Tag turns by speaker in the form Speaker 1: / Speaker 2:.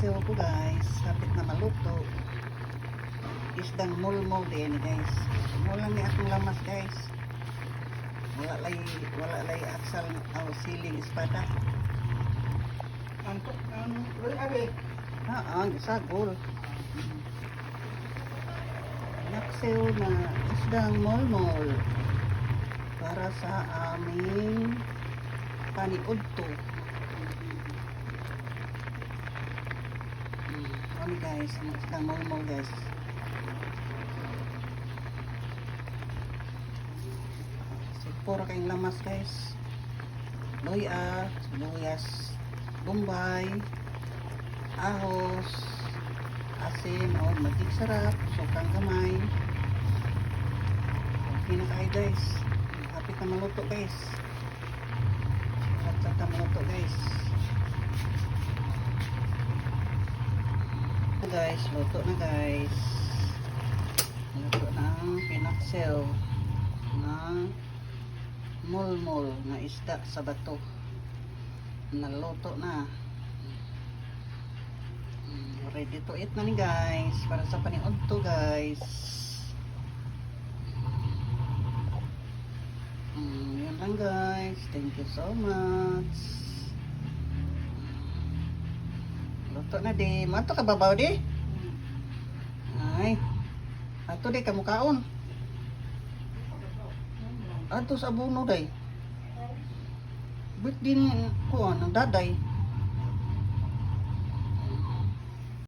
Speaker 1: pinaksew ko guys. Kapit na maluto. Isdang mulmol din guys. Wala ni akong lamas guys. Wala lay aksal o siling espada. Sagol. Pinaksew na isdang mulmol para sa aming paniudto. Ano guys, isdang mulmol guys. Puro kayong lamas guys. Luya, sibuyas, bombay, ahos, asin, o magig sarap, sukang kamay. Okay na kayo guys. Kapit na maluto guys. Kapit na maluto guys. Guys, luto na guys. Luto na ang pinaksew ng mulmol na isda sa bato. Naluto na. Ready to eat na ni guys. Para sa paniudto guys. Yun lang guys. Thank you so much. Luto na di. Mato ka babaw di? Ay. Ato di kamukaon. Ato sa abuno day. Bit din ko ang daday.